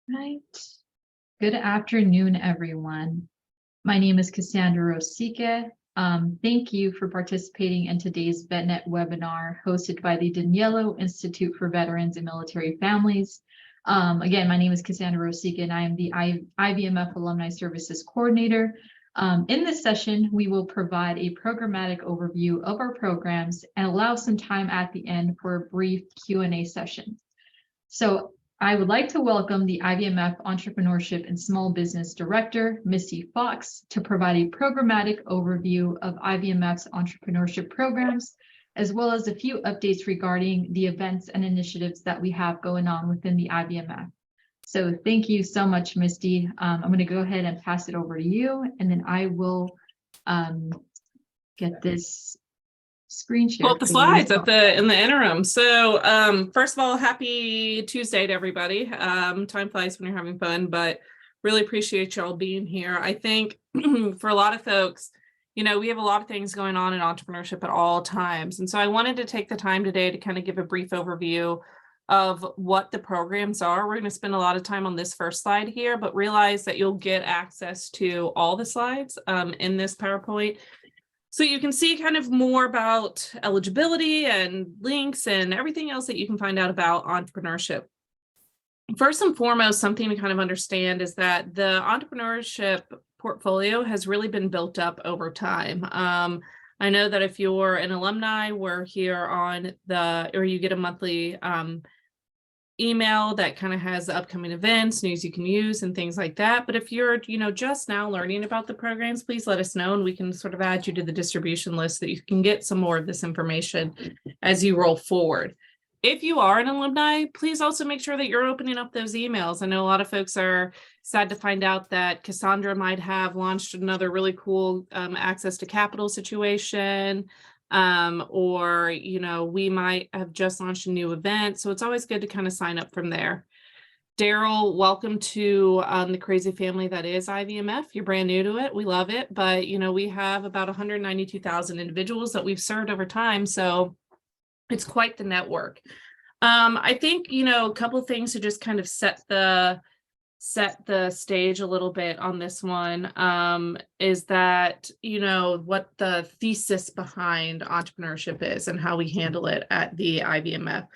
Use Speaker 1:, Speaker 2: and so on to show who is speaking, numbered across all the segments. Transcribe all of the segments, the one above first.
Speaker 1: Right. Good afternoon, everyone. My name is Cassandra Rosique. Thank you for participating in today's VetNet webinar hosted by the Daniello Institute for Veterans and Military Families. Again, my name is Cassandra Rosique, and I am the IVMF Alumni Services Coordinator. In this session, we will provide a programmatic overview of our programs and allow some time at the end for a brief Q&A session. So I would like to welcome the IVMF Entrepreneurship and Small Business Director, Misty Fox, to provide a programmatic overview of IVMF's entrepreneurship programs, as well as a few updates regarding the events and initiatives that we have going on within the IVMF. So thank you so much, Misty. I'm going to go ahead and pass it over to you, and then I will get this screen share.
Speaker 2: Pull up the slides in the interim. So first of all, happy Tuesday to everybody. Time flies when you're having fun, but really appreciate y'all being here. I think for a lot of folks, we have a lot of things going on in entrepreneurship at all times. And so I wanted to take the time today to kind of give a brief overview of what the programs are. We're going to spend a lot of time on this first slide here, but realize that you'll get access to all the slides in this PowerPoint. So you can see kind of more about eligibility and links and everything else that you can find out about entrepreneurship. First and foremost, something to kind of understand is that the entrepreneurship portfolio has really been built up over time. I know that if you're an alumni, we're here on or you get a monthly email that kind of has the upcoming events, news you can use, and things like that. But if you're, just now learning about the programs, please let us know, and we can sort of add you to the distribution list so that you can get some more of this information as you roll forward. If you are an alumni, please also make sure that you're opening up those emails. I know a lot of folks are sad to find out that Cassandra might have launched another really cool access to capital situation. Or we might have just launched a new event. So it's always good to kind of sign up from there. Daryl, welcome to the crazy family that is IVMF. You're brand new to it. We love it. But, we have about 192,000 individuals that we've served over time. So it's quite the network. I think, a couple of things to just kind of set the stage a little bit on this one is that, what the thesis behind entrepreneurship is and how we handle it at the IVMF.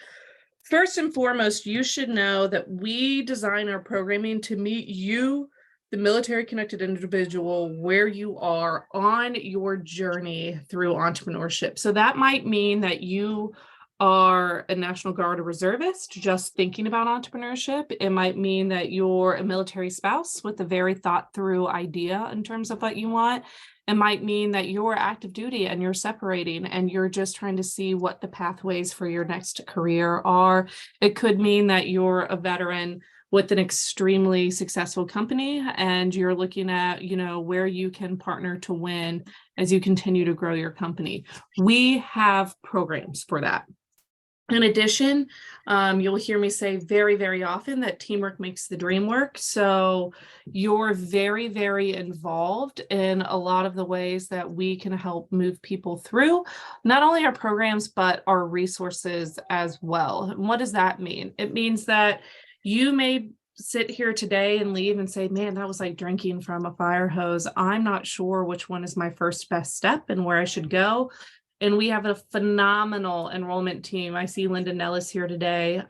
Speaker 2: First and foremost, you should know that we design our programming to meet you, the military connected individual, where you are on your journey through entrepreneurship. So that might mean that you are a National Guard or reservist just thinking about entrepreneurship. It might mean that you're a military spouse with a very thought through idea in terms of what you want. It might mean that you're active duty and you're separating and you're just trying to see what the pathways for your next career are. It could mean that you're a veteran with an extremely successful company and you're looking at, where you can partner to win as you continue to grow your company. We have programs for that. In addition, you'll hear me say very, very often that teamwork makes the dream work. So you're very, very involved in a lot of the ways that we can help move people through, not only our programs, but our resources as well. And what does that mean? It means that you may sit here today and leave and say, man, that was like drinking from a fire hose. I'm not sure which one is my first best step and where I should go. And we have a phenomenal enrollment team. I see Linda Nellis here today,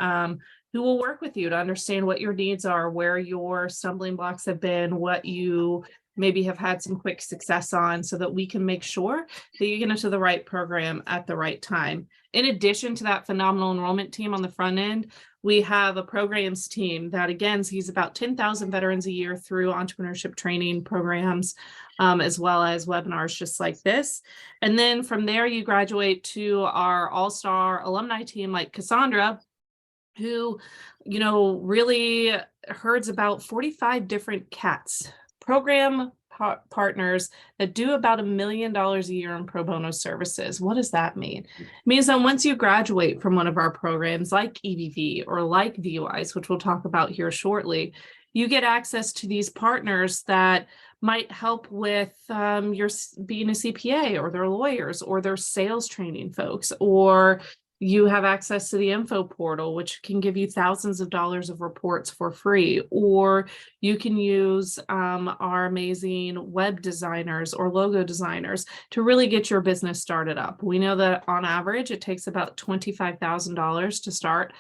Speaker 2: who will work with you to understand what your needs are, where your stumbling blocks have been, what you maybe have had some quick success on, so that we can make sure that you get into the right program at the right time. In addition to that phenomenal enrollment team on the front end, we have a programs team that, again, sees about 10,000 veterans a year through entrepreneurship training programs, as well as webinars just like this. And then from there, you graduate to our all-star alumni team like Cassandra, who, really herds about 45 different CATs, program partners that do about $1 million a year in pro bono services. What does that mean? It means that once you graduate from one of our programs like EVV or like VUIs, which we'll talk about here shortly, you get access to these partners that might help with your being a CPA, or their lawyers, or their sales training folks, or You have access to the info portal, which can give you thousands of dollars of reports for free, or you can use our amazing web designers or logo designers to really get your business started up. We know that on average, it takes about $25,000 to start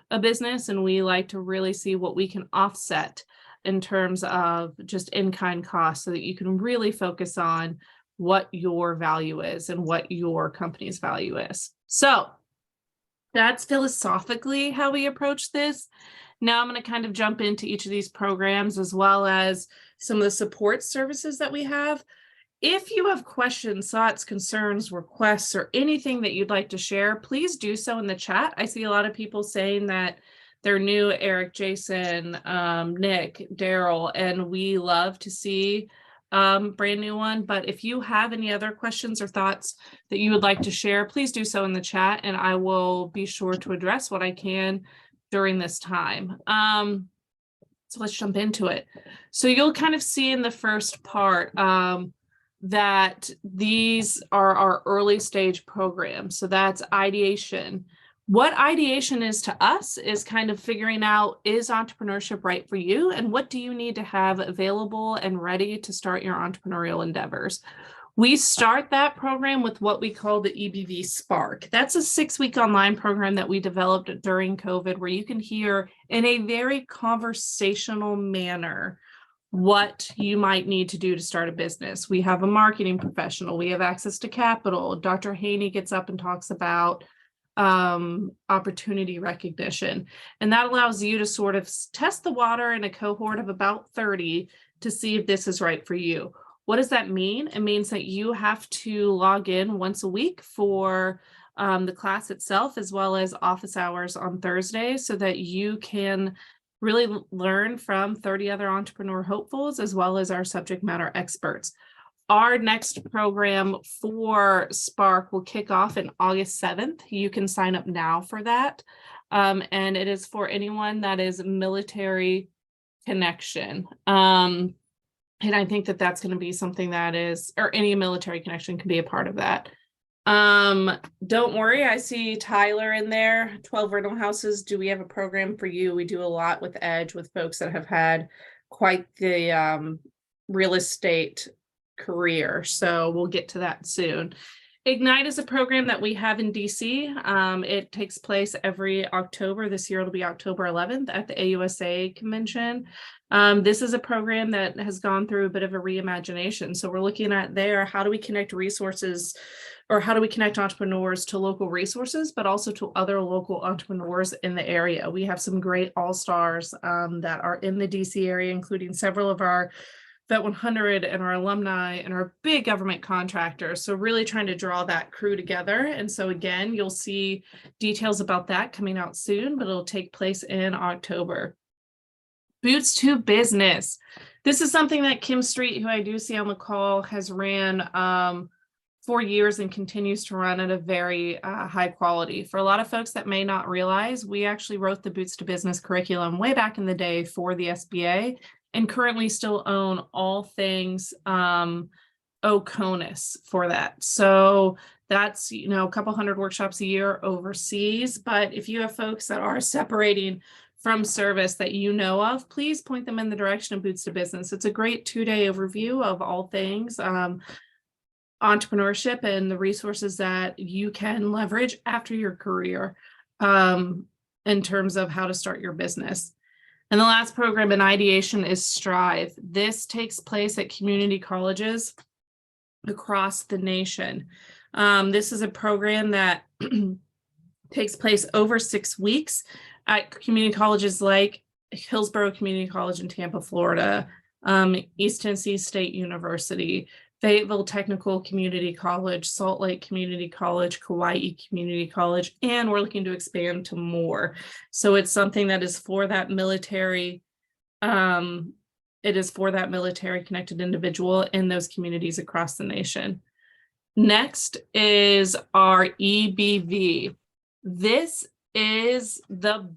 Speaker 2: a business, and we like to really see what we can offset in terms of just in-kind costs so that you can really focus on what your value is and what your company's value is. So that's philosophically how we approach this. Now I'm going to kind of jump into each of these programs as well as some of the support services that we have. If you have questions, thoughts, concerns, requests, or anything that you'd like to share, please do so in the chat. I see a lot of people saying that they're new, Eric, Jason, Nick, Daryl, and we love to see brand new one. But if you have any other questions or thoughts that you would like to share, please do so in the chat, and I will be sure to address what I can during this time. So let's jump into it. So you'll kind of see in the first part that these are our early stage programs. So that's ideation. What ideation is to us is kind of figuring out, is entrepreneurship right for you? And what do you need to have available and ready to start your entrepreneurial endeavors? We start that program with what we call the EBV Spark. That's a 6-week online program that we developed during COVID, where you can hear in a very conversational manner what you might need to do to start a business. We have a marketing professional. We have access to capital. Dr. Haney gets up and talks about opportunity recognition. And that allows you to sort of test the water in a cohort of about 30 to see if this is right for you. What does that mean? It means that you have to log in once a week for the class itself, as well as office hours on Thursdays, so that you can really learn from 30 other entrepreneur hopefuls, as well as our subject matter experts. Our next program for Spark will kick off in August 7th. You can sign up now for that. And it is for anyone that is military connection. And I think that that's going to be something that is, or any military connection can be a part of that. Don't worry, I see Tyler in there. 12 rental houses. Do we have a program for you? We do a lot with Edge with folks that have had quite the real estate career. So we'll get to that soon. Ignite is a program that we have in DC. It takes place every October. This year it'll be October 11th at the AUSA convention. This is a program that has gone through a bit of a reimagination. So we're looking at there, how do we connect resources, or how do we connect entrepreneurs to local resources, but also to other local entrepreneurs in the area? We have some great all-stars that are in the DC area, including several of our Vet 100 and our alumni and our big government contractors. So really trying to draw that crew together. And so again, you'll see details about that coming out soon, but it'll take place in October. Boots to Business. This is something that Kim Street, who I do see on the call, has ran for years and continues to run at a very high quality. For a lot of folks that may not realize, we actually wrote the Boots to Business curriculum way back in the day for the SBA, and currently still own all things OCONUS for that. So that's, you know, a couple hundred workshops a year overseas. But if you have folks that are separating from service that you know of, please point them in the direction of Boots to Business. It's a great 2-day overview of all things entrepreneurship and the resources that you can leverage after your career in terms of how to start your business. And the last program in ideation is Strive. This takes place at community colleges across the nation. This is a program that takes place over 6 weeks at community colleges like Hillsborough Community College in Tampa, Florida, East Tennessee State University, Fayetteville Technical Community College, Salt Lake Community College, Kauai Community College, and we're looking to expand to more. So it's something that is for that military, it is for that military connected individual in those communities across the nation. Next is our EBV. This is the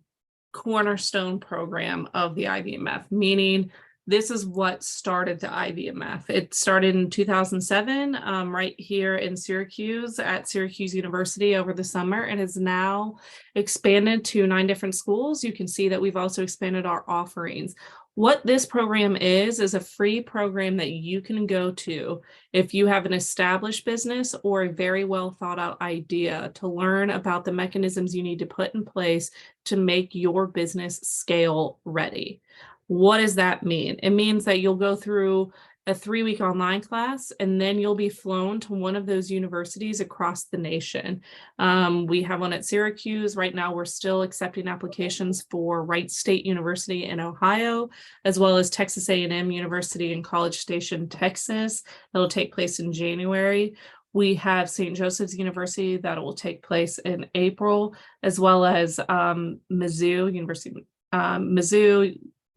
Speaker 2: cornerstone program of the IVMF, meaning this is what started the IVMF. It started in 2007, right here in Syracuse at Syracuse University over the summer. It has now expanded to 9 different schools. You can see that we've also expanded our offerings. What this program is a free program that you can go to if you have an established business or a very well thought out idea to learn about the mechanisms you need to put in place to make your business scale ready. What does that mean? It means that you'll go through a 3-week online class, and then you'll be flown to one of those universities across the nation. We have one at Syracuse. Right now, we're still accepting applications for Wright State University in Ohio, as well as Texas A&M University in College Station, Texas. That'll take place in January. We have St. Joseph's University that will take place in April, as well as Mizzou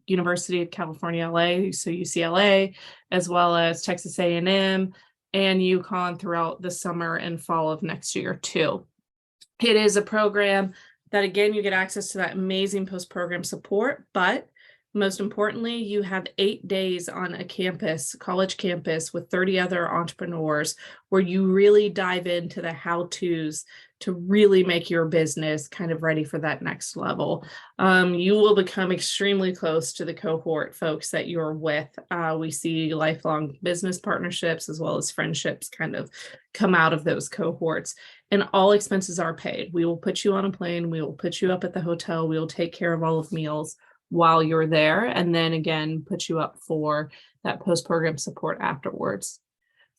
Speaker 2: University of California, LA, so UCLA, as well as Texas A&M and UConn throughout the summer and fall of next year too. It is a program that, again, you get access to that amazing post-program support, but most importantly, you have 8 days on a campus, college campus with 30 other entrepreneurs where you really dive into the how-tos to really make your business kind of ready for that next level. You will become extremely close to the cohort folks that you're with. We see lifelong business partnerships as well as friendships kind of come out of those cohorts, and all expenses are paid. We will put you on a plane. We will put you up at the hotel. We will take care of all of meals while you're there, and then again, put you up for that post-program support afterwards.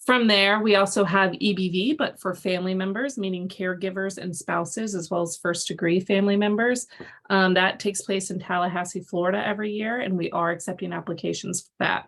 Speaker 2: From there, we also have EBV, but for family members, meaning caregivers and spouses, as well as first-degree family members. That takes place in Tallahassee, Florida every year, and we are accepting applications for that.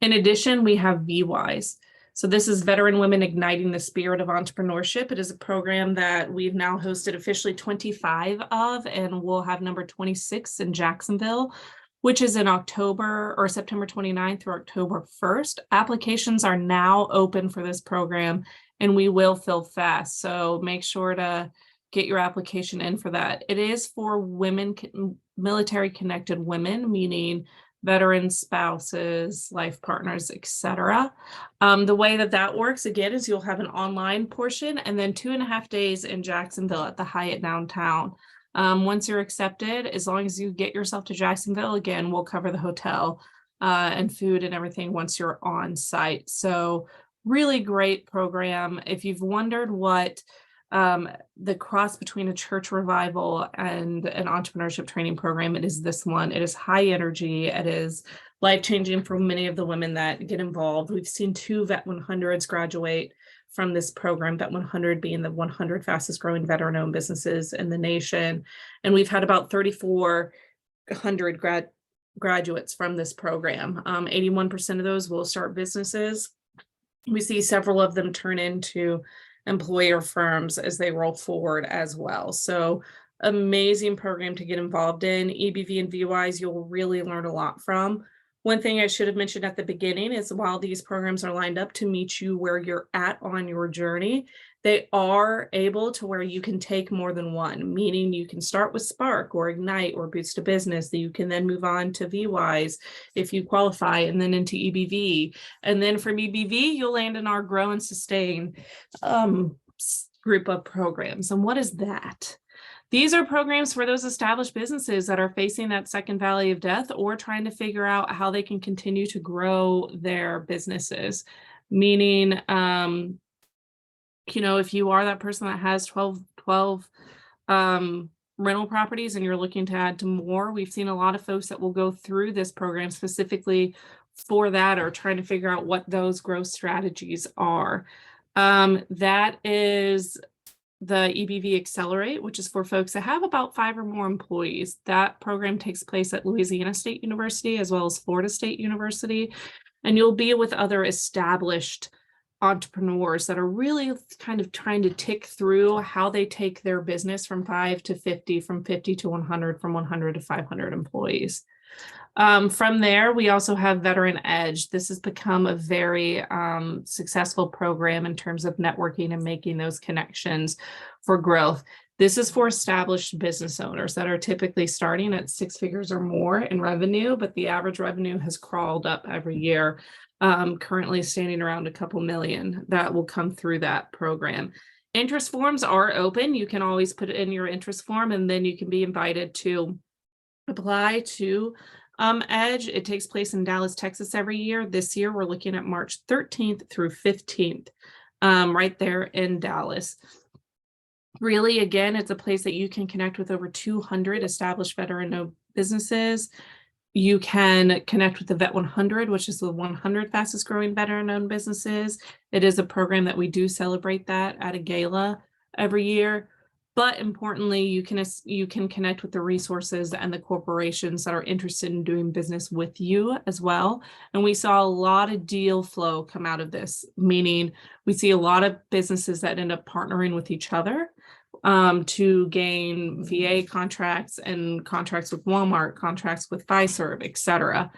Speaker 2: In addition, we have VWise. So this is Veteran Women Igniting the Spirit of Entrepreneurship. It is a program that we've now hosted officially 25 of, and we'll have number 26 in Jacksonville, which is in October or September 29th through October 1st. Applications are now open for this program, and we will fill fast. So make sure to get your application in for that. It is for women, military connected women, meaning veterans, spouses, life partners, etc. The way that works, again, is you'll have an online portion and then 2.5 days in Jacksonville at the Hyatt downtown. Once you're accepted, as long as you get yourself to Jacksonville, again, we'll cover the hotel and food and everything once you're on site. So really great program. If you've wondered what the cross between a church revival and an entrepreneurship training program, it is this one. It is high energy. It is life-changing for many of the women that get involved. We've seen 2 Vet 100s graduate from this program, Vet 100 being the 100 fastest growing veteran-owned businesses in the nation. And we've had about 3,400 graduates from this program. 81% of those will start businesses. We see several of them turn into employer firms as they roll forward as well. So amazing program to get involved in. EBV and VWise, you'll really learn a lot from. One thing I should have mentioned at the beginning is while these programs are lined up to meet you where you're at on your journey, they are able to where you can take more than one, meaning you can start with Spark or Ignite or Boost a Business, that you can then move on to VWise if you qualify, and then into EBV. And then from EBV, you'll land in our Grow and Sustain group of programs. And what is that? These are programs for those established businesses that are facing that second valley of death or trying to figure out how they can continue to grow their businesses. Meaning, if you are that person that has 12 rental properties and you're looking to add to more, we've seen a lot of folks that will go through this program specifically for that or trying to figure out what those growth strategies are. That is the EBV Accelerate, which is for folks that have about 5 or more employees. That program takes place at Louisiana State University as well as Florida State University. And you'll be with other established entrepreneurs that are really kind of trying to tick through how they take their business from 5 to 50, from 50 to 100, from 100 to 500 employees. From there, we also have Veteran Edge. This has become a very successful program in terms of networking and making those connections for growth. This is for established business owners that are typically starting at 6 figures or more in revenue, but the average revenue has crawled up every year, currently standing around a couple million that will come through that program. Interest forms are open. You can always put in your interest form, and then you can be invited to apply to Edge. It takes place in Dallas, Texas every year. This year, we're looking at March 13th through 15th, right there in Dallas. Really, again, it's a place that you can connect with over 200 established veteran-owned businesses. You can connect with the Vet 100, which is the 100 fastest growing veteran-owned businesses. It is a program that we do celebrate that at a gala every year. But importantly, you can connect with the resources and the corporations that are interested in doing business with you as well. And we saw a lot of deal flow come out of this, meaning we see a lot of businesses that end up partnering with each other to gain VA contracts and contracts with Walmart, contracts with Fiserv, et cetera.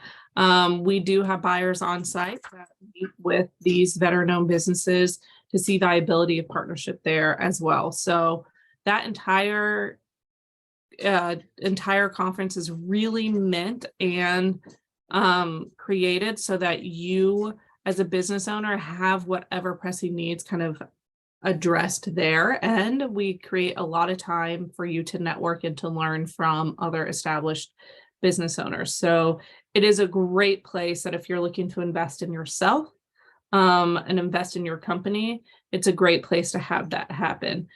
Speaker 2: We do have buyers on site that meet with these veteran-owned businesses to see viability of partnership there as well. So that entire conference is really meant and created so that you as a business owner have whatever pressing needs kind of addressed there, and we create a lot of time for you to network and to learn from other established business owners. So it is a great place that if you're looking to invest in yourself and invest in your company, it's a great place to have that happen.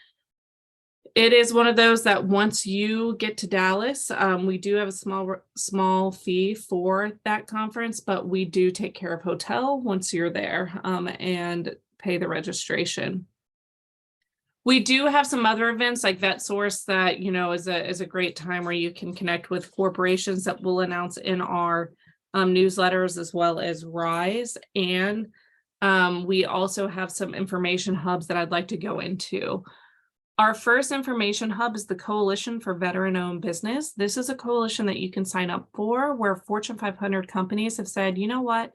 Speaker 2: It is one of those that once you get to Dallas, we do have a small fee for that conference, but we do take care of hotel once you're there and pay the registration. We do have some other events like VetSource that, is a great time where you can connect with corporations that we'll announce in our newsletters, as well as Rise. And we also have some information hubs that I'd like to go into. Our first information hub is the Coalition for Veteran-Owned Business. This is a coalition that you can sign up for where Fortune 500 companies have said, you know what,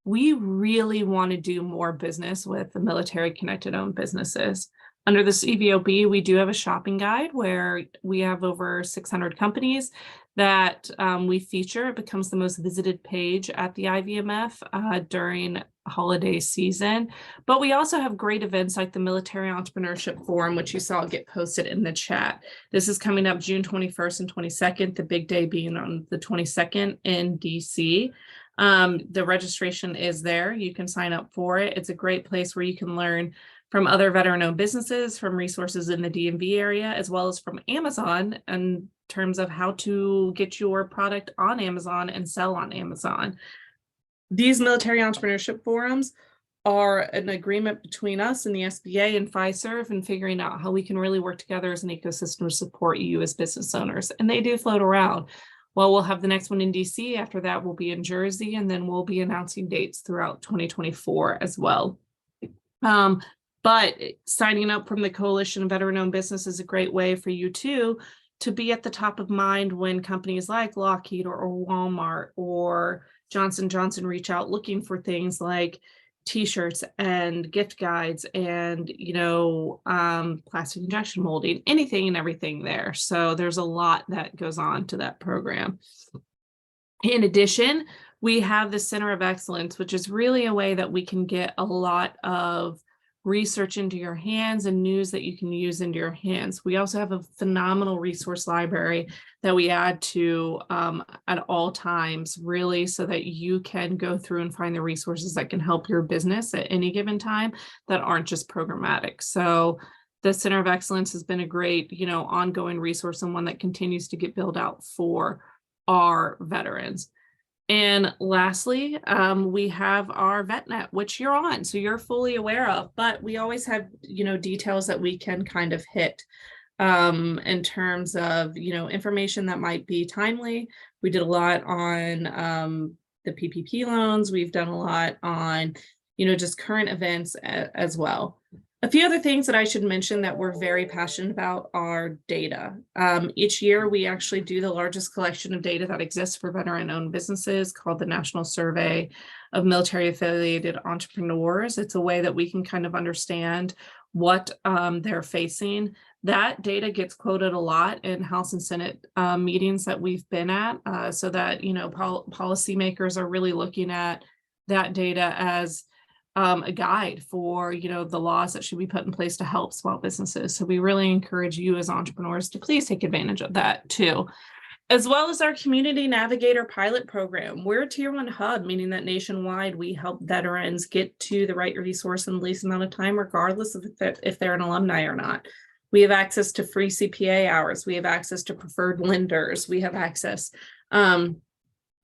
Speaker 2: we really want to do more business with the military connected owned businesses. Under the CVOB, we do have a shopping guide where we have over 600 companies that we feature. It becomes the most visited page at the IVMF during holiday season. But we also have great events like the Military Entrepreneurship Forum, which you saw get posted in the chat. This is coming up June 21st and 22nd, the big day being on the 22nd in DC. The registration is there. You can sign up for it. It's a great place where you can learn from other veteran-owned businesses, from resources in the DMV area, as well as from Amazon in terms of how to get your product on Amazon and sell on Amazon. These military entrepreneurship forums are an agreement between us and the SBA and Fiserv and figuring out how we can really work together as an ecosystem to support you as business owners. And they do float around. Well, we'll have the next one in DC. After that, we'll be in Jersey, and then we'll be announcing dates throughout 2024 as well. But signing up from the Coalition of Veteran-Owned Business is a great way for you too to be at the top of mind when companies like Lockheed or Walmart or Johnson & Johnson reach out looking for things like T-shirts and gift guides and, plastic injection molding, anything and everything there. So there's a lot that goes on to that program. In addition, we have the Center of Excellence, which is really a way that we can get a lot of research into your hands and news that you can use into your hands. We also have a phenomenal resource library that we add to at all times, really, so that you can go through and find the resources that can help your business at any given time that aren't just programmatic. So the Center of Excellence has been a great, ongoing resource and one that continues to get built out for our veterans. And lastly, we have our VetNet, which you're on, so you're fully aware of, but we always have, details that we can kind of hit in terms of, information that might be timely. We did a lot on the PPP loans. We've done a lot on, just current events as well. A few other things that I should mention that we're very passionate about are data. Each year, we actually do the largest collection of data that exists for veteran-owned businesses called the National Survey of Military Affiliated Entrepreneurs. It's a way that we can kind of understand what they're facing. That data gets quoted a lot in House and Senate meetings that we've been at, so that, you know, policymakers are really looking at that data as a guide for, you know, the laws that should be put in place to help small businesses. So we really encourage you as entrepreneurs to please take advantage of that too, as well as our Community Navigator pilot program. We're a Tier 1 hub, meaning that nationwide we help veterans get to the right resource in the least amount of time, regardless of if they're an alumni or not. We have access to free CPA hours. We have access to preferred lenders. We have access to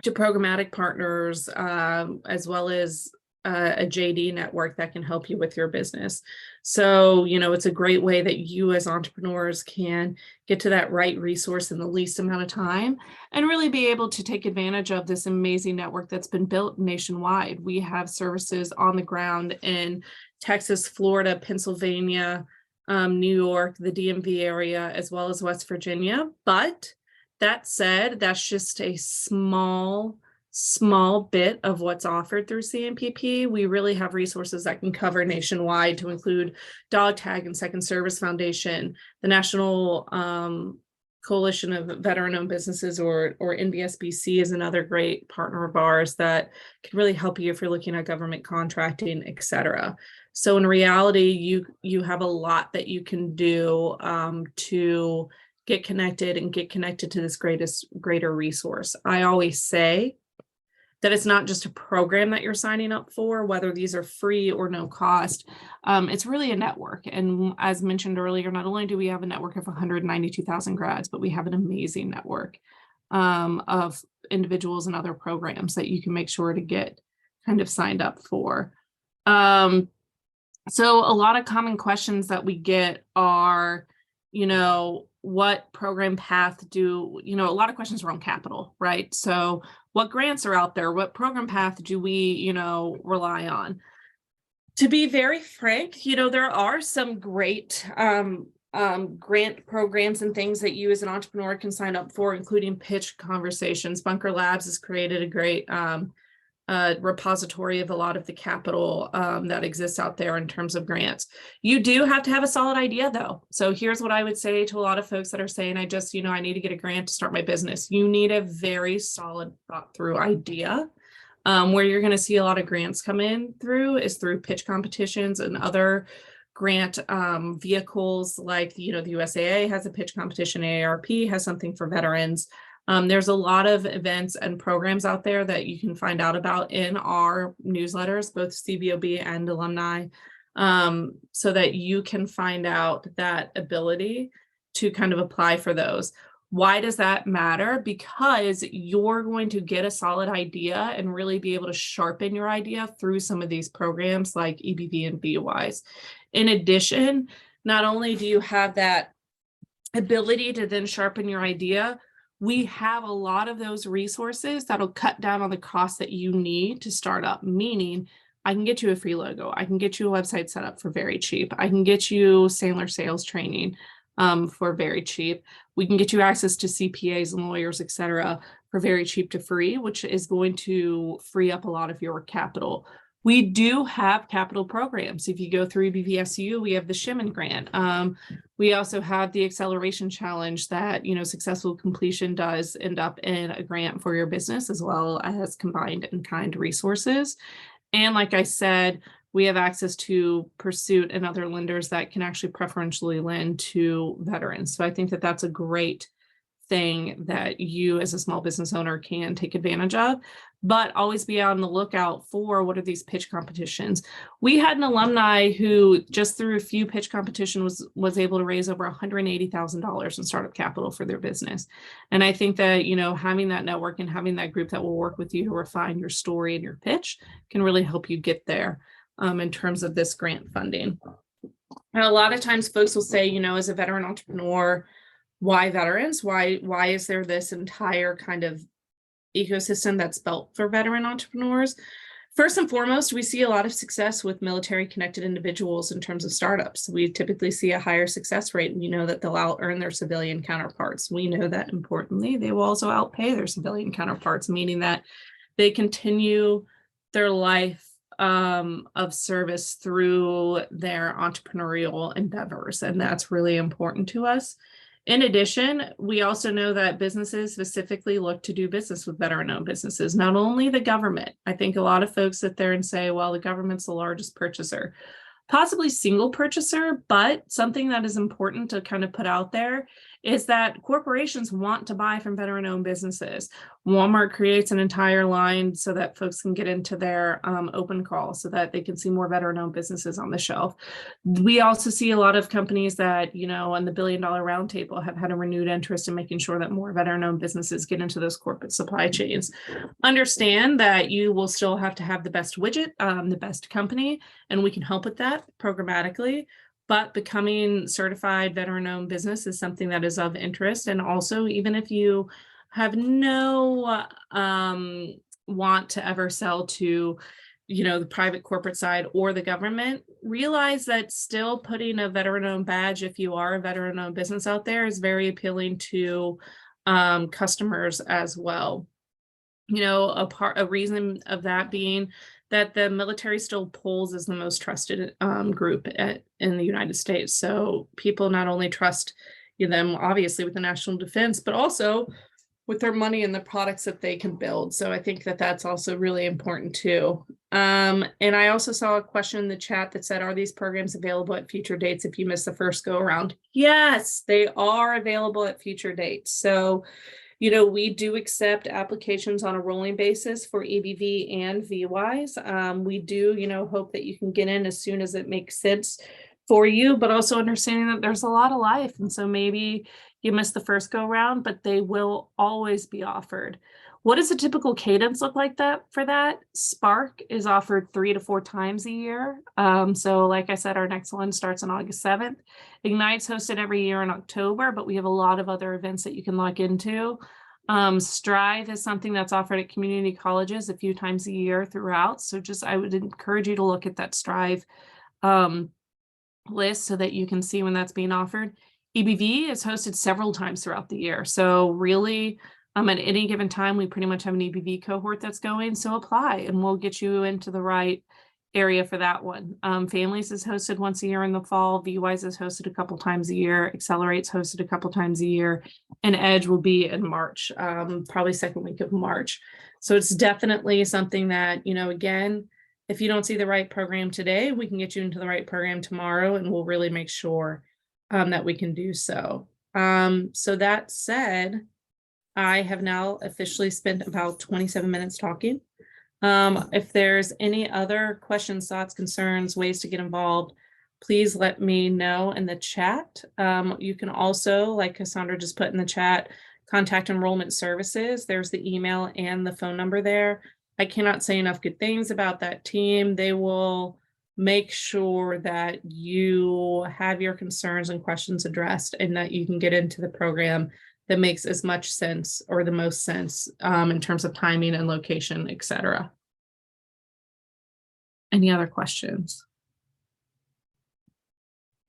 Speaker 2: programmatic partners, as well as a JD network that can help you with your business. So, you know, it's a great way that you as entrepreneurs can get to that right resource in the least amount of time and really be able to take advantage of this amazing network that's been built nationwide. We have services on the ground in Texas, Florida, Pennsylvania, New York, the DMV area, as well as West Virginia. But that said, that's just a small bit of what's offered through CNPP. We really have resources that can cover nationwide, to include Dog Tag and Second Service Foundation, the National Coalition of Veteran-Owned Businesses, or NBSBC is another great partner of ours that can really help you if you're looking at government contracting, etc. So in reality, you have a lot that you can do to get connected to this greater resource. I always say that it's not just a program that you're signing up for, whether these are free or no cost. It's really a network. And as mentioned earlier, not only do we have a network of 192,000 grads, but we have an amazing network of individuals and other programs that you can make sure to get kind of signed up for. So a lot of common questions that we get are, you know, what program path do, you know, a lot of questions around capital, right? So what grants are out there? What program path do we, you know, rely on? To be very frank, you know, there are some great grant programs and things that you as an entrepreneur can sign up for, including pitch conversations. Bunker Labs has created a great repository of a lot of the capital that exists out there in terms of grants. You do have to have a solid idea though. So here's what I would say to a lot of folks that are saying, I just, you know, I need to get a grant to start my business. You need a very solid thought through idea. Where you're going to see a lot of grants come in through is through pitch competitions and other grant vehicles, like, you know, the USAA has a pitch competition, AARP has something for veterans. There's a lot of events and programs out there that you can find out about in our newsletters, both CVOB and alumni, so that you can find out that ability to kind of apply for those. Why does that matter? Because you're going to get a solid idea and really be able to sharpen your idea through some of these programs like EBV and BUIs. In addition, not only do you have that ability to then sharpen your idea, we have a lot of those resources that'll cut down on the cost that you need to start up, meaning I can get you a free logo. I can get you a website set up for very cheap. I can get you Sandler sales training for very cheap. We can get you access to CPAs and lawyers, etc., for very cheap to free, which is going to free up a lot of your capital. We do have capital programs. If you go through BVSU, we have the Shemin grant. We also have the Acceleration Challenge that, you know, successful completion does end up in a grant for your business, as well as combined and kind resources. And like I said, we have access to Pursuit and other lenders that can actually preferentially lend to veterans. So I think that that's a great thing that you as a small business owner can take advantage of, but always be on the lookout for what are these pitch competitions. We had an alumni who just through a few pitch competitions was able to raise over $180,000 in startup capital for their business. And I think that, you know, having that network and having that group that will work with you to refine your story and your pitch can really help you get there in terms of this grant funding. And a lot of times folks will say, you know, as a veteran entrepreneur, why veterans? Why is there this entire kind of ecosystem that's built for veteran entrepreneurs? First and foremost, we see a lot of success with military connected individuals in terms of startups. We typically see a higher success rate, and we know that they'll out earn their civilian counterparts. We know that importantly, they will also outpay their civilian counterparts, meaning that they continue their life of service through their entrepreneurial endeavors, and that's really important to us. In addition, we also know that businesses specifically look to do business with veteran-owned businesses, not only the government. I think a lot of folks sit there and say, well, the government's the largest purchaser, possibly single purchaser, but something that is important to kind of put out there is that corporations want to buy from veteran-owned businesses. Walmart creates an entire line so that folks can get into their open call so that they can see more veteran-owned businesses on the shelf. We also see a lot of companies that, on the $1 billion roundtable have had a renewed interest in making sure that more veteran-owned businesses get into those corporate supply chains. Understand that you will still have to have the best widget, the best company, and we can help with that programmatically. But becoming certified veteran-owned business is something that is of interest. And also, even if you have no want to ever sell to, the private corporate side or the government, realize that still putting a veteran-owned badge, if you are a veteran-owned business out there, is very appealing to customers as well. A reason of that being that the military still polls as the most trusted group in the United States. So people not only trust them, obviously, with the national defense, but also with their money and the products that they can build. So I think that that's also really important too. And I also saw a question in the chat that said, are these programs available at future dates if you miss the first go around? Yes, they are available at future dates. So we do accept applications on a rolling basis for EBV and VWIs. We do, hope that you can get in as soon as it makes sense for you, but also understanding that there's a lot of life. And so maybe you missed the first go round, but they will always be offered. What does a typical cadence look like for that? Spark is offered 3 to 4 times a year. So like I said, our next one starts on August 7th. Ignite's hosted every year in October, but we have a lot of other events that you can log into. Strive is something that's offered at community colleges a few times a year throughout. So I would encourage you to look at that Strive list so that you can see when that's being offered. EBV is hosted several times throughout the year. So really, at any given time, we pretty much have an EBV cohort that's going. So apply and we'll get you into the right area for that one. Families is hosted once a year in the fall. VWISE is hosted a couple times a year. Accelerate's hosted a couple times a year. And Edge will be in March, probably second week of March. So it's definitely something that, again, if you don't see the right program today, we can get you into the right program tomorrow, and we'll really make sure that we can do so. So that said, I have now officially spent about 27 minutes talking. If there's any other questions, thoughts, concerns, ways to get involved, please let me know in the chat. You can also, like Cassandra just put in the chat, contact Enrollment Services. There's the email and the phone number there. I cannot say enough good things about that team. They will make sure that you have your concerns and questions addressed and that you can get into the program that makes as much sense or the most sense in terms of timing and location, etc. Any other questions?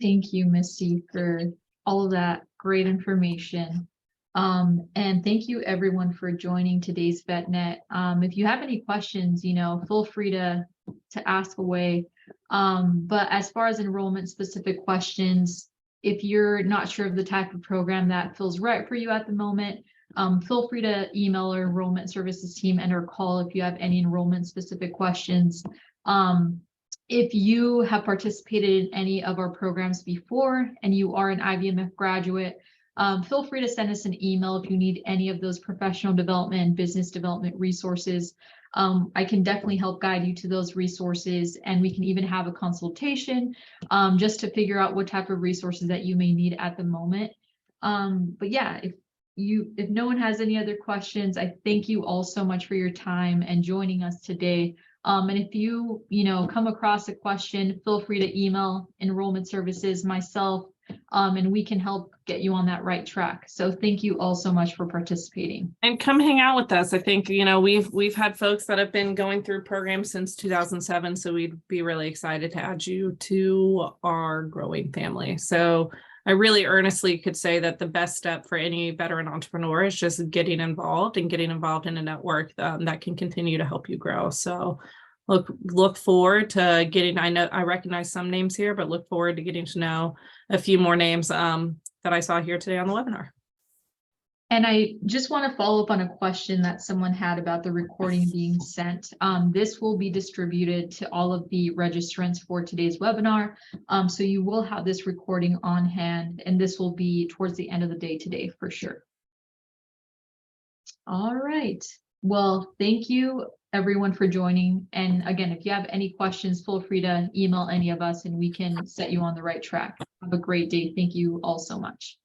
Speaker 1: Thank you, Missy, for all of that great information. And thank you everyone for joining today's VetNet. If you have any questions, feel free to ask away. But as far as enrollment specific questions, if you're not sure of the type of program that feels right for you at the moment, feel free to email our enrollment services team and or call if you have any enrollment specific questions. If you have participated in any of our programs before and you are an IVMF graduate, feel free to send us an email if you need any of those professional development and business development resources. I can definitely help guide you to those resources, and we can even have a consultation just to figure out what type of resources that you may need at the moment. But yeah, if no one has any other questions, I thank you all so much for your time and joining us today. And if you come across a question, feel free to email Enrollment Services, myself, and we can help get you on that right track. So thank you all so much for participating.
Speaker 2: And come hang out with us. I think, we've had folks that have been going through programs since 2007. So we'd be really excited to add you to our growing family. So I really earnestly could say that the best step for any veteran entrepreneur is just getting involved in a network that can continue to help you grow. So look forward to getting, I recognize some names here, but look forward to getting to know a few more names that I saw here today on the webinar.
Speaker 1: And I just want to follow up on a question that someone had about the recording being sent. This will be distributed to all of the registrants for today's webinar. So you will have this recording on hand, and this will be towards the end of the day today for sure. All right. Well, thank you everyone for joining. And again, if you have any questions, feel free to email any of us and we can set you on the right track. Have a great day. Thank you all so much.